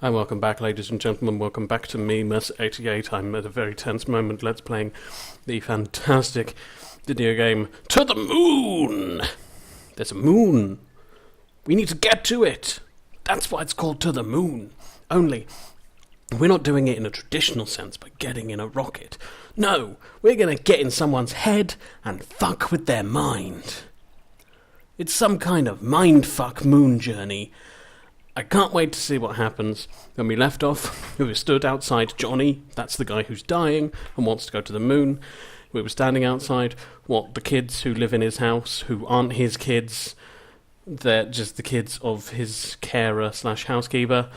And welcome back, ladies and gentlemen. Welcome back to me, Mess88. I'm at a very tense moment. Let's playing the fantastic video game To the Moon. There's a moon. We need to get to it. That's why it's called To the Moon. Only, we're not doing it in a traditional sense by getting in a rocket. No, we're going to get in someone's head and fuck with their mind. It's some kind of mindfuck moon journey. I can't wait to see what happens. When we left off, we were stood outside Johnny, that's the guy who's dying and wants to go to the moon. We were standing outside, the kids who live in his house, who aren't his kids, they're just the kids of his carer/housekeeper.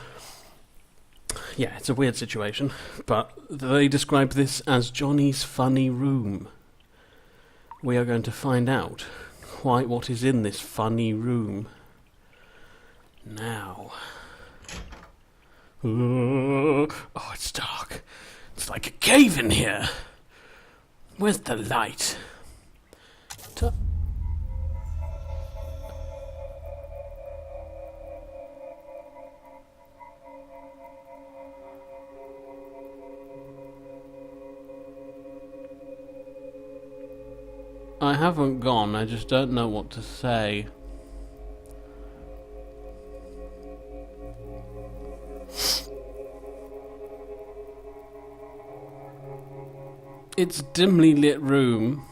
Yeah, it's a weird situation, but they describe this as Johnny's funny room. We are going to find out quite what is in this funny room. Now. Oh, it's dark. It's like a cave in here. Where's the light? I haven't gone, I just don't know what to say. It's a dimly lit room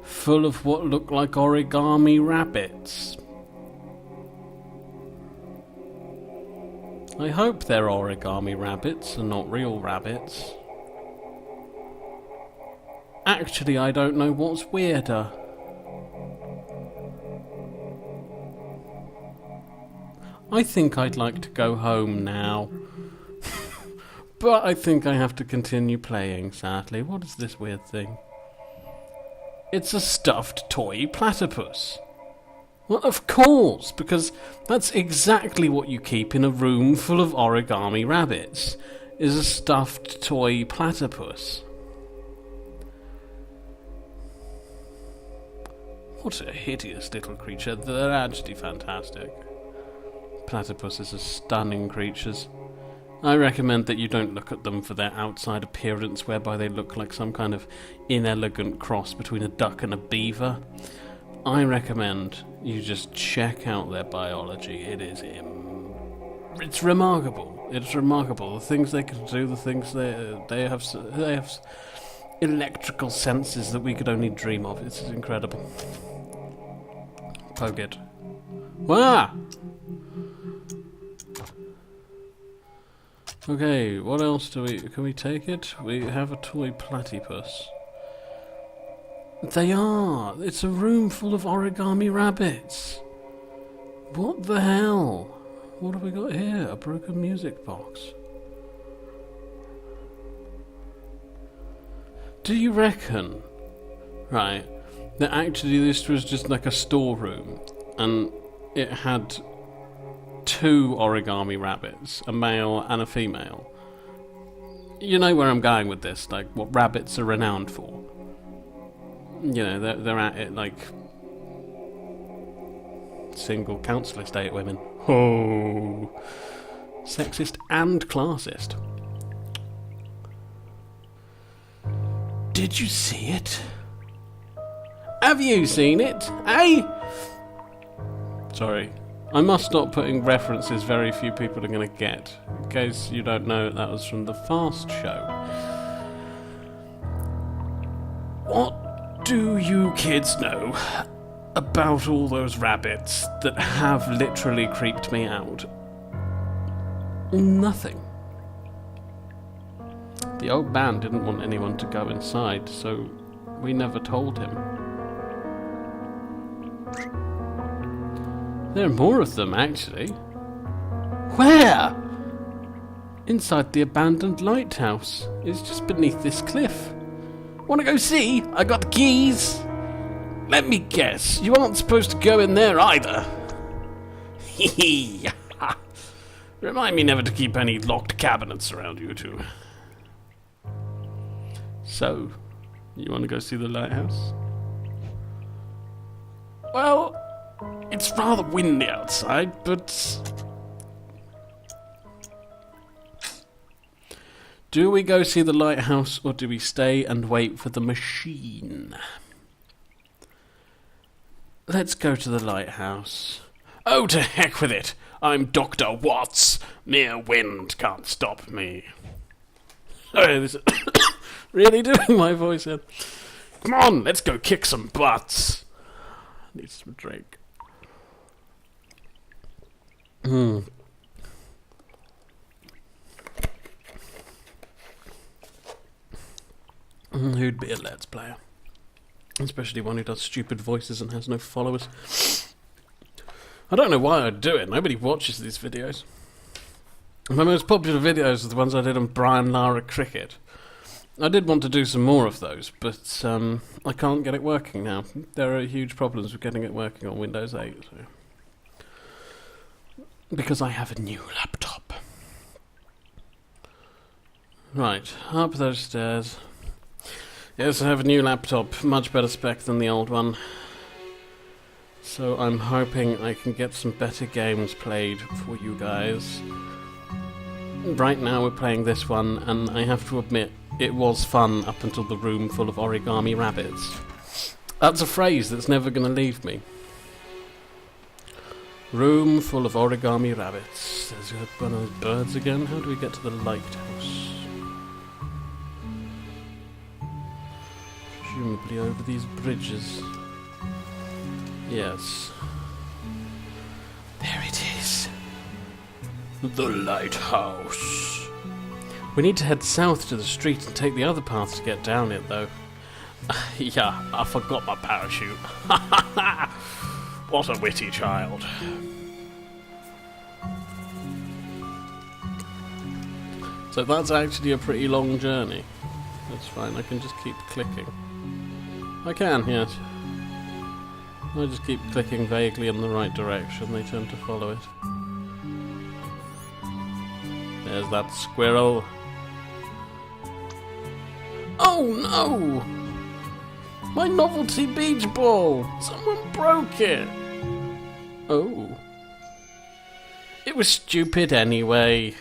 full of what look like origami rabbits. I hope they're origami rabbits and not real rabbits. Actually, I don't know what's weirder. I think I'd like to go home now. But I think I have to continue playing, sadly. What is this weird thing? It's a stuffed toy platypus. Well, of course, because that's exactly what you keep in a room full of origami rabbits, is a stuffed toy platypus. What a hideous little creature. They're actually fantastic. Platypuses are stunning creatures. I recommend that you don't look at them for their outside appearance, whereby they look like some kind of inelegant cross between a duck and a beaver. I recommend you just check out their biology. It's remarkable. It's remarkable. The things they can do, the things they have electrical senses that we could only dream of. It's incredible. Poke it. Wah! Okay, what else can we take it? We have a toy platypus. It's a room full of origami rabbits. What the hell? What have we got here? A broken music box. Do you reckon, right, that actually this was just like a storeroom and it had two origami rabbits, a male and a female? You know where I'm going with this, like what rabbits are renowned for. You know, they're at it like single council estate women. Oh, sexist and classist. Did you see it? Have you seen it? Eh? Sorry. I must stop putting references very few people are going to get. In case you don't know, that was from the Fast Show. What do you kids know about all those rabbits that have literally creeped me out? Nothing. The old man didn't want anyone to go inside, so we never told him. There are more of them, actually. Where? Inside the abandoned lighthouse. It's just beneath this cliff. Wanna go see? I got the keys. Let me guess, you aren't supposed to go in there either. Hee. Remind me never to keep any locked cabinets around you two. So, you wanna go see the lighthouse? Well, it's rather windy outside, but Do we go see the lighthouse, or do we stay and wait for the machine? Let's go to the lighthouse. Oh, to heck with it! I'm Dr. Watts. Mere wind can't stop me. Oh, this is really doing my voice in. Come on, let's go kick some butts. Need some drink. Who'd be a Let's Player? Especially one who does stupid voices and has no followers. I don't know why I'd do it. Nobody watches these videos. My most popular videos are the ones I did on Brian Lara Cricket. I did want to do some more of those, but I can't get it working now. There are huge problems with getting it working on Windows 8. So. Because I have a new laptop. Right, up those stairs. Yes, I have a new laptop, much better spec than the old one. So I'm hoping I can get some better games played for you guys. Right now we're playing this one, and I have to admit, it was fun up until the room full of origami rabbits. That's a phrase that's never going to leave me. Room full of origami rabbits. There's one of those birds again. How do we get to the lighthouse? Presumably over these bridges. Yes. There it is. The lighthouse. We need to head south to the street and take the other path to get down it, though. Yeah, I forgot my parachute. What a witty child. So that's actually a pretty long journey. That's fine, I can just keep clicking. I can, yes. I just keep clicking vaguely in the right direction, they tend to follow it. There's that squirrel. Oh no! My novelty beach ball! Someone broke it! Oh. It was stupid anyway.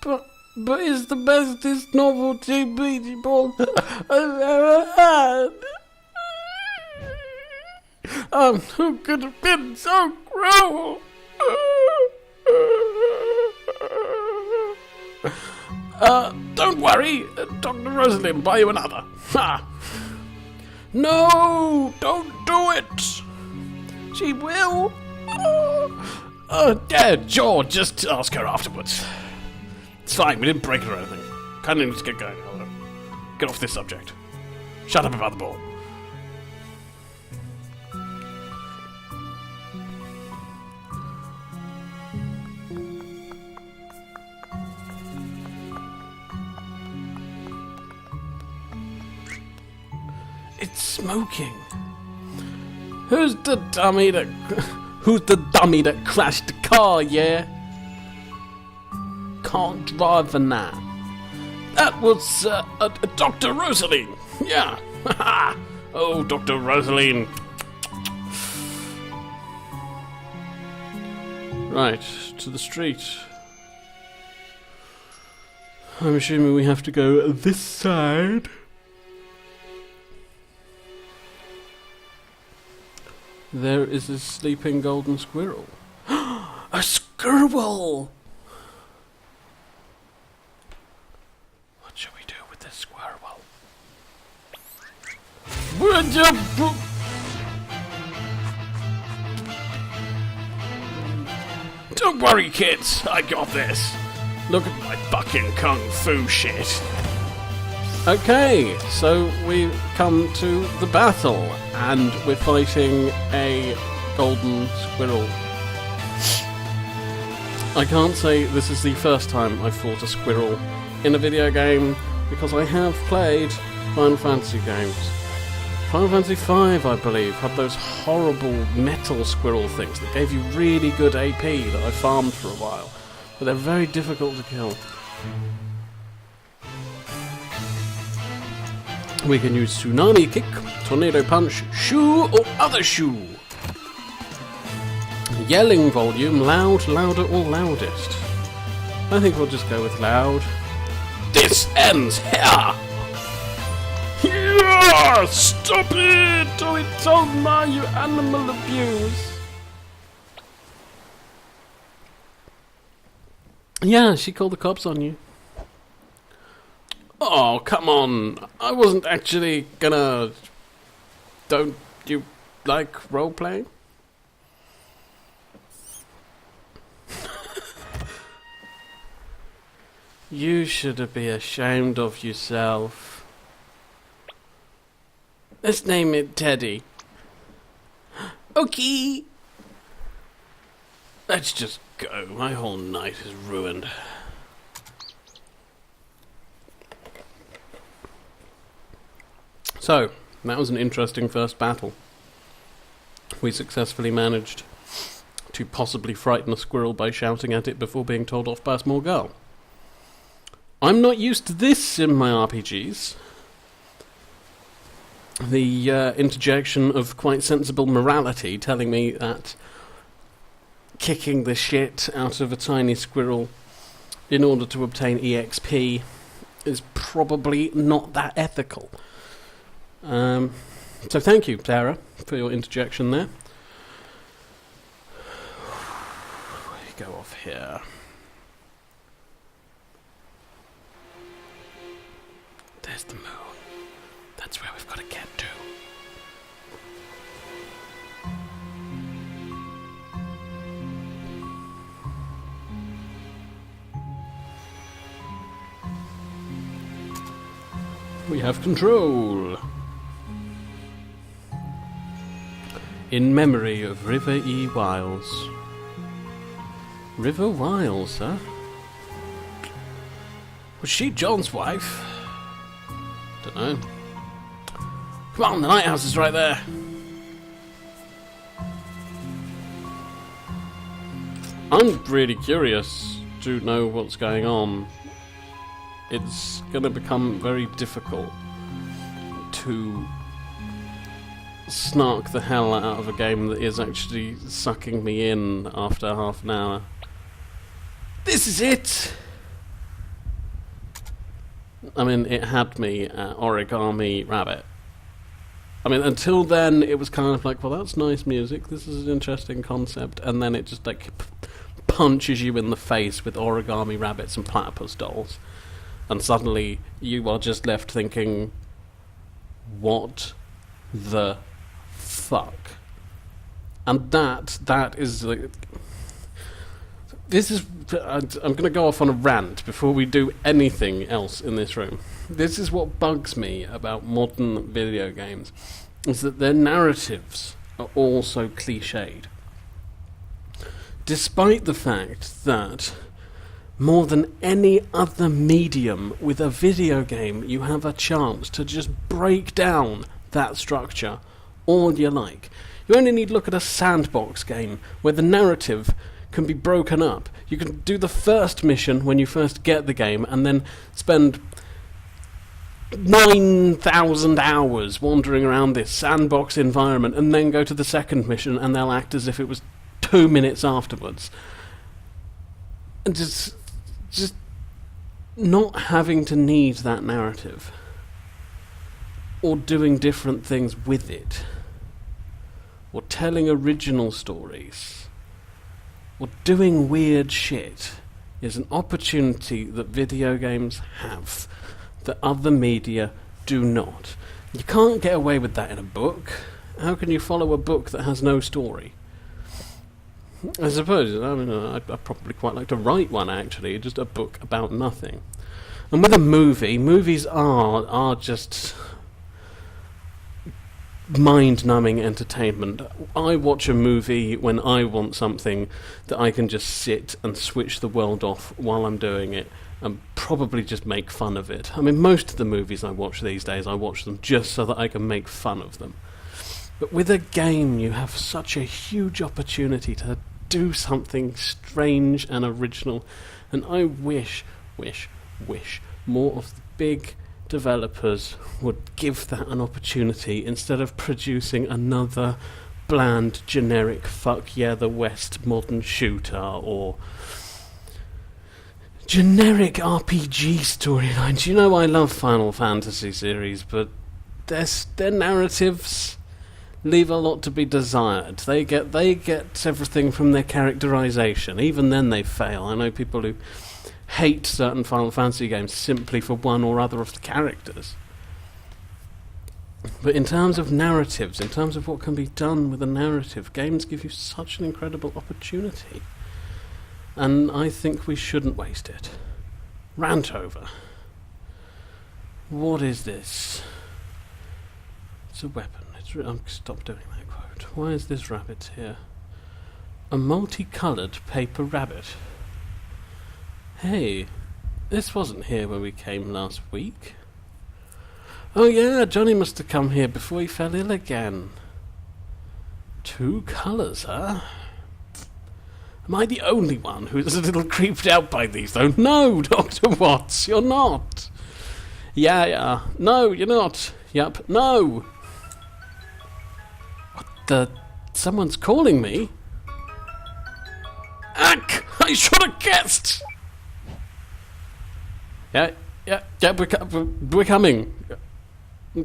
But it's the bestest novelty beach ball I've ever had. Who could have been so cruel? Don't worry, Dr. Rosalind will buy you another. Ha! No, don't do it. She will. Yeah, George, just ask her afterwards. It's fine, we didn't break it or anything. Kinda need to get going. Get off this subject. Shut up about the ball. It's smoking. Who's the dummy that crashed the car, yeah? Can't drive in that. That was Dr. Rosaline. Yeah. Oh, Dr. Rosaline. Right, to the street. I'm assuming we have to go this side. There is a sleeping golden squirrel. A squirrel! What shall we do with this squirrel? Don't worry, kids. I got this. Look at my fucking kung fu shit. Okay, so we've come to the battle, and we're fighting a golden squirrel. I can't say this is the first time I've fought a squirrel in a video game, because I have played Final Fantasy games. Final Fantasy V, I believe, had those horrible metal squirrel things that gave you really good AP that I farmed for a while, but they're very difficult to kill. We can use Tsunami Kick, Tornado Punch, Shoo, or Other Shoo. Yelling volume, loud, louder, or loudest. I think we'll just go with loud. This ends here! Yeah! Stop it! Oh, it's Alma, you animal abuse! Yeah, she called the cops on you. Oh, come on. I wasn't actually gonna... Don't you like role-playing? You should be ashamed of yourself. Let's name it Teddy. Okay. Let's just go. My whole night is ruined. So, that was an interesting first battle. We successfully managed to possibly frighten a squirrel by shouting at it before being told off by a small girl. I'm not used to this in my RPGs. The interjection of quite sensible morality telling me that kicking the shit out of a tiny squirrel in order to obtain EXP is probably not that ethical. So thank you, Sarah, for your interjection there. We go off here. There's the moon. That's where we've got to get to. We have control. In memory of River E. Wiles. River Wiles, huh? Was she John's wife? Don't know. Come on, the lighthouse is right there. I'm really curious to know what's going on. It's going to become very difficult to snark the hell out of a game that is actually sucking me in after half an hour. This is it! I mean, it had me at Origami Rabbit. I mean, until then, it was kind of like, well, that's nice music, this is an interesting concept, and then it just, like, punches you in the face with origami rabbits and platypus dolls. And suddenly, you are just left thinking, what the fuck? And that is, like... This is... I'm going to go off on a rant before we do anything else in this room. This is what bugs me about modern video games, is that their narratives are all so cliched. Despite the fact that more than any other medium with a video game, you have a chance to just break down that structure all you like. You only need to look at a sandbox game where the narrative can be broken up. You can do the first mission when you first get the game and then spend 9,000 hours wandering around this sandbox environment and then go to the second mission and they'll act as if it was 2 minutes afterwards. And just not having to need that narrative or doing different things with it or telling original stories or doing weird shit is an opportunity that video games have that other media do not. You can't get away with that in a book. How can you follow a book that has no story? I suppose, I mean, I'd probably quite like to write one, actually, just a book about nothing. And with a movie, movies are just mind-numbing entertainment. I watch a movie when I want something that I can just sit and switch the world off while I'm doing it and probably just make fun of it. I mean, most of the movies I watch these days, I watch them just so that I can make fun of them. But with a game, you have such a huge opportunity to do something strange and original, and I wish more of the big developers would give that an opportunity instead of producing another bland, generic fuck yeah the West modern shooter or generic RPG storylines. You know I love Final Fantasy series, but their narratives leave a lot to be desired. They get everything from their characterization. Even then they fail. I know people who hate certain Final Fantasy games simply for one or other of the characters. But in terms of narratives, in terms of what can be done with a narrative, games give you such an incredible opportunity. And I think we shouldn't waste it. Rant over. What is this? It's a weapon. Stop doing that quote. Why is this rabbit here? A multicoloured paper rabbit. Hey, this wasn't here when we came last week. Oh yeah, Johnny must have come here before he fell ill again. 2 colours, huh? Am I the only one who's a little creeped out by these, though? No, Dr. Watts, you're not. Yeah. No, you're not. Yup, no. What the... Someone's calling me? Ack! I should have guessed! Yeah, we're coming.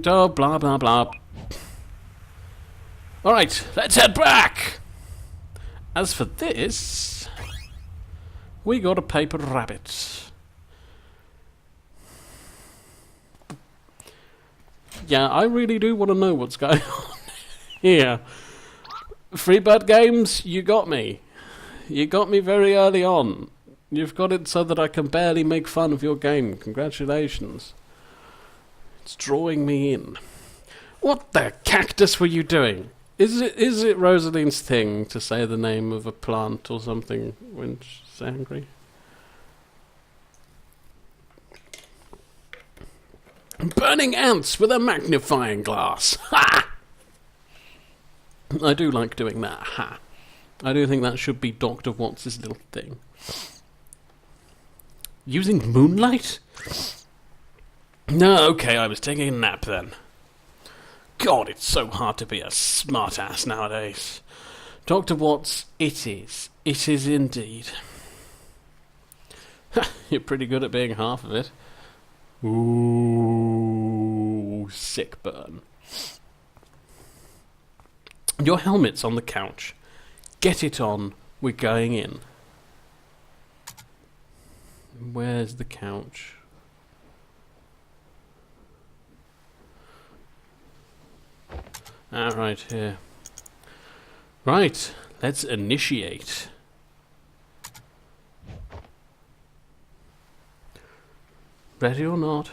Oh, blah, blah, blah. Alright, let's head back! As for this, we got a paper rabbit. Yeah, I really do want to know what's going on here. Freebird Games, you got me. You got me very early on. You've got it so that I can barely make fun of your game. Congratulations. It's drawing me in. What the cactus were you doing? Is it Rosaline's thing to say the name of a plant or something when she's angry? Burning ants with a magnifying glass. Ha! I do like doing that. Ha! I do think that should be Dr. Watts' little thing. Using moonlight? No, okay, I was taking a nap then. God, it's so hard to be a smartass nowadays. Dr. Watts, it is. It is indeed. You're pretty good at being half of it. Ooh, sick burn. Your helmet's on the couch. Get it on. We're going in. Where's the couch? Right here. Right, let's initiate. Ready or not?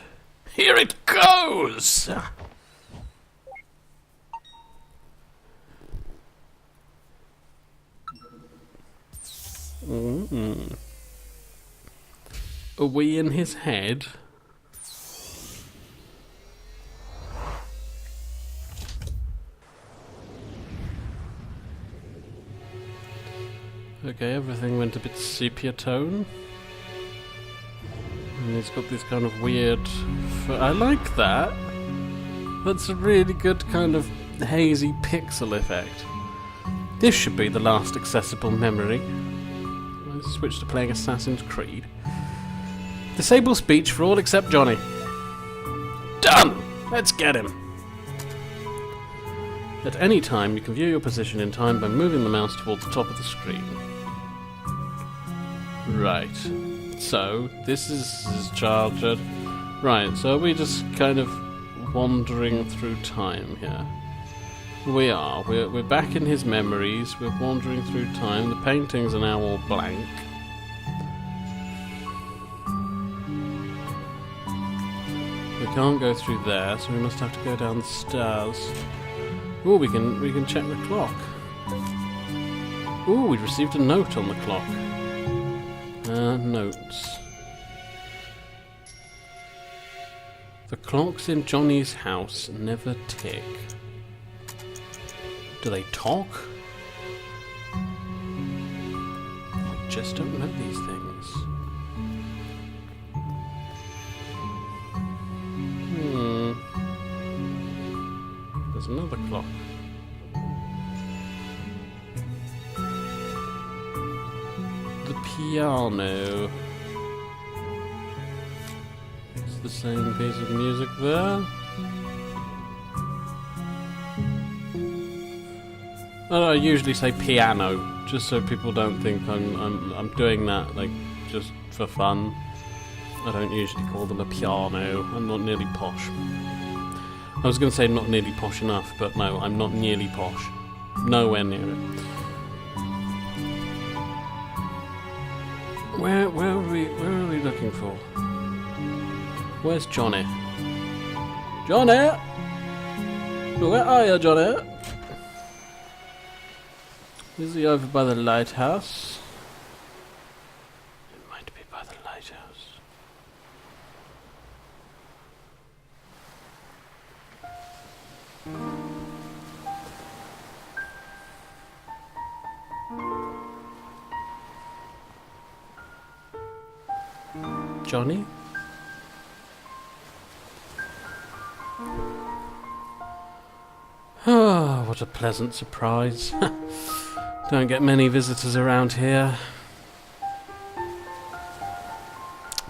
Here it goes! Are we in his head? Okay, everything went a bit sepia tone. And he's got this kind of weird... I like that. That's a really good kind of hazy pixel effect. This should be the last accessible memory. Let's switch to playing Assassin's Creed. Disable speech for all except Johnny. Done! Let's get him! At any time, you can view your position in time by moving the mouse towards the top of the screen. Right. So, this is his childhood. Right, so are we just kind of wandering through time here? We are. We're back in his memories. We're wandering through time. The paintings are now all blank. We can't go through there, so we must have to go down the stairs. Ooh, we can check the clock. Ooh, we received a note on the clock. Notes. The clocks in Johnny's house never tick. Do they talk? I just don't know these things. There's another clock. The piano. the same piece of music there. I usually say piano, just so people don't think I'm doing that like just for fun. I don't usually call them a piano. I'm not nearly posh. I was going to say not nearly posh enough, but no, I'm not nearly posh. Nowhere near it. Where are we looking for? Where's Johnny? Johnny! Where are you, Johnny? Is he over by the lighthouse? It might be by the lighthouse. Johnny? Oh, what a pleasant surprise. Don't get many visitors around here.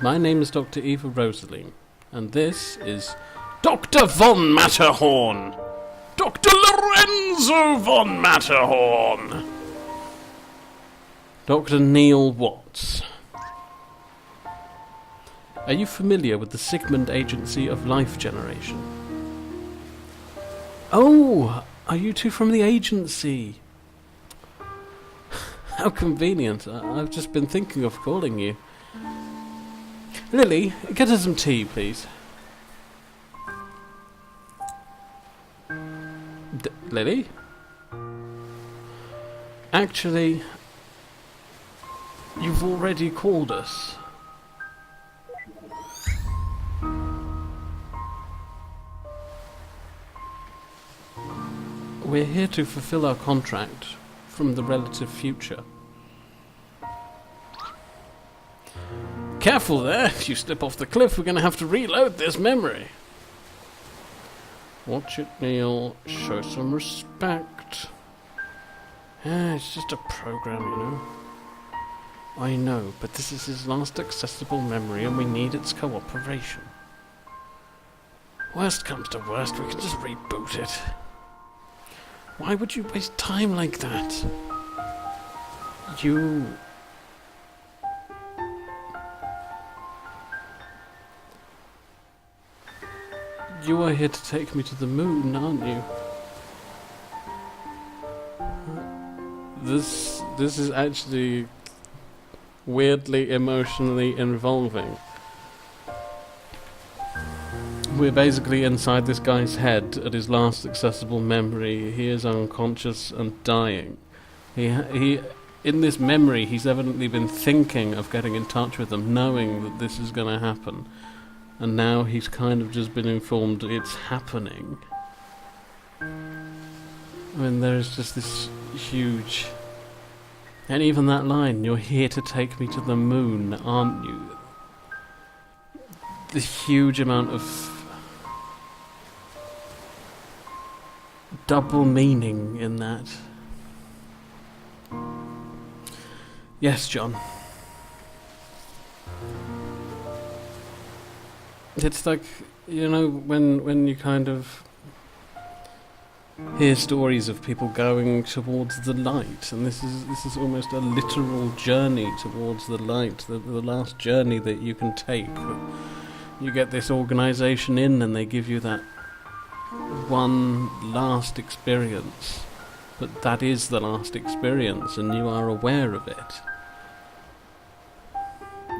My name is Dr. Eva Rosaline, and this is Dr. von Matterhorn! Dr. Lorenzo von Matterhorn! Dr. Neil Watts. Are you familiar with the Sigmund Agency of Life Generation? Oh, are you two from the agency? How convenient. I've just been thinking of calling you. Lily, get us some tea, please. Lily? Actually, you've already called us. We're here to fulfill our contract from the relative future. Careful there, if you slip off the cliff we're going to have to reload this memory. Watch it, Neil. Show some respect. It's just a program, you know. I know, but this is his last accessible memory and we need its cooperation. Worst comes to worst, we can just reboot it. Why would you waste time like that? You are here to take me to the moon, aren't you? This is actually weirdly emotionally involving. We're basically inside this guy's head at his last accessible memory. He is unconscious and dying. He in this memory, he's evidently been thinking of getting in touch with them, knowing that this is going to happen. And now he's kind of just been informed it's happening. I mean, there's just this huge... And even that line, you're here to take me to the moon, aren't you? The huge amount of double meaning in that. Yes, John. It's like, you know, when you kind of hear stories of people going towards the light, and this is almost a literal journey towards the light, the last journey that you can take. You get this organisation in and they give you that one last experience, but that is the last experience and you are aware of it.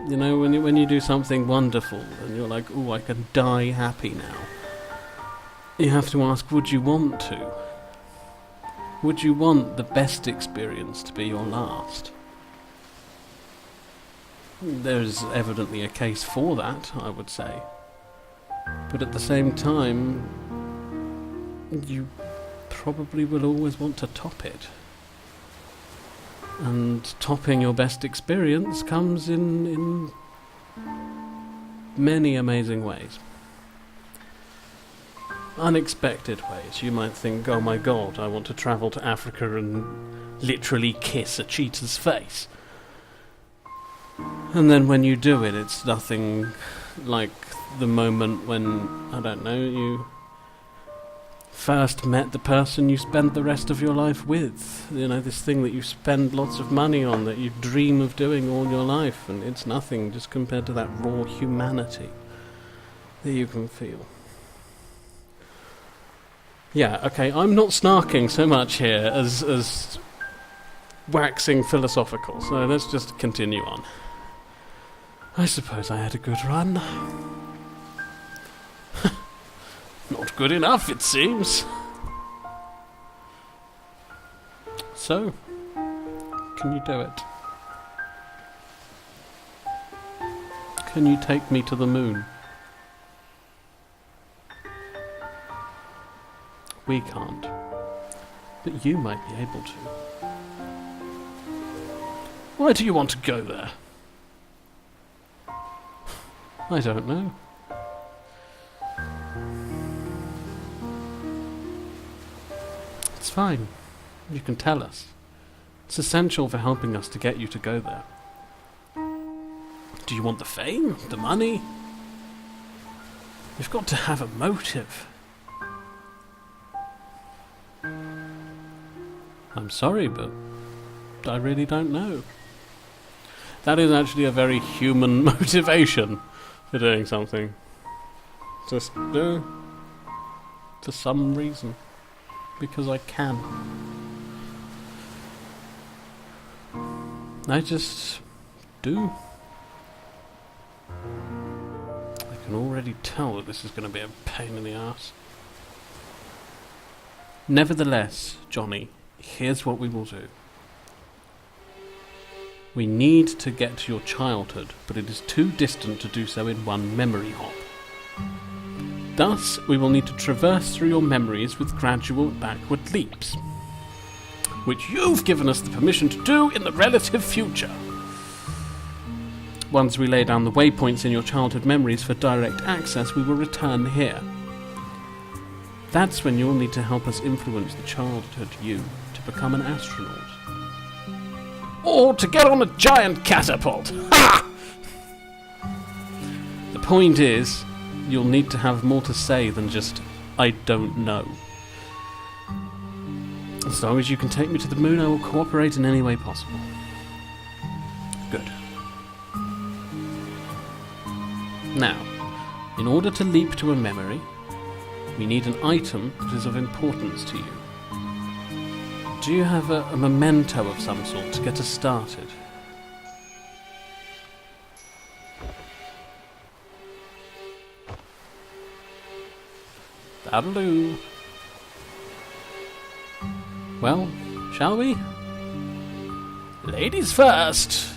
You know, when you do something wonderful and you're like, ooh, I can die happy now, you have to ask, would you want to? Would you want the best experience to be your last? There's evidently a case for that, I would say. But at the same time, you probably will always want to top it. And topping your best experience comes in many amazing ways. Unexpected ways. You might think, oh my god, I want to travel to Africa and literally kiss a cheetah's face. And then when you do it, it's nothing like the moment when, I don't know, you first met the person you spent the rest of your life with. You know, this thing that you spend lots of money on, that you dream of doing all your life, and it's nothing just compared to that raw humanity that you can feel. Yeah, okay, I'm not snarking so much here as waxing philosophical, so let's just continue on. I suppose I had a good run. Not good enough, it seems. So, can you do it? Can you take me to the moon? We can't, but you might be able to. Why do you want to go there? I don't know. It's fine. You can tell us. It's essential for helping us to get you to go there. Do you want the fame? The money? You've got to have a motive. I'm sorry, but I really don't know. That is actually a very human motivation for doing something. Just do. For some reason. Because I can. I just do. I can already tell that this is going to be a pain in the ass. Nevertheless, Johnny, here's what we will do. We need to get to your childhood, but it is too distant to do so in one memory hop. Thus, we will need to traverse through your memories with gradual backward leaps, which you've given us the permission to do in the relative future. Once we lay down the waypoints in your childhood memories for direct access, we will return here. That's when you'll need to help us influence the childhood you to become an astronaut. Or to get on a giant catapult! Ha! The point is, you'll need to have more to say than just, I don't know. As long as you can take me to the moon, I will cooperate in any way possible. Good. Now, in order to leap to a memory, we need an item that is of importance to you. Do you have a memento of some sort to get us started? That'll do. Well, shall we? Ladies first!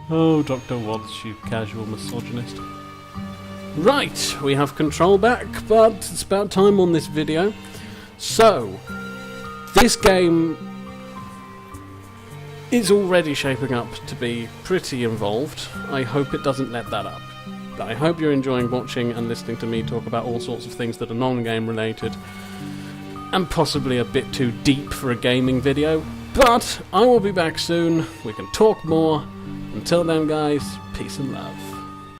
Oh, Dr. Watts, you casual misogynist. Right, we have control back, but it's about time on this video. So, this game is already shaping up to be pretty involved. I hope it doesn't let that up. I hope you're enjoying watching and listening to me talk about all sorts of things that are non-game related, and possibly a bit too deep for a gaming video, but I will be back soon. We can talk more. Until then, guys, peace and love.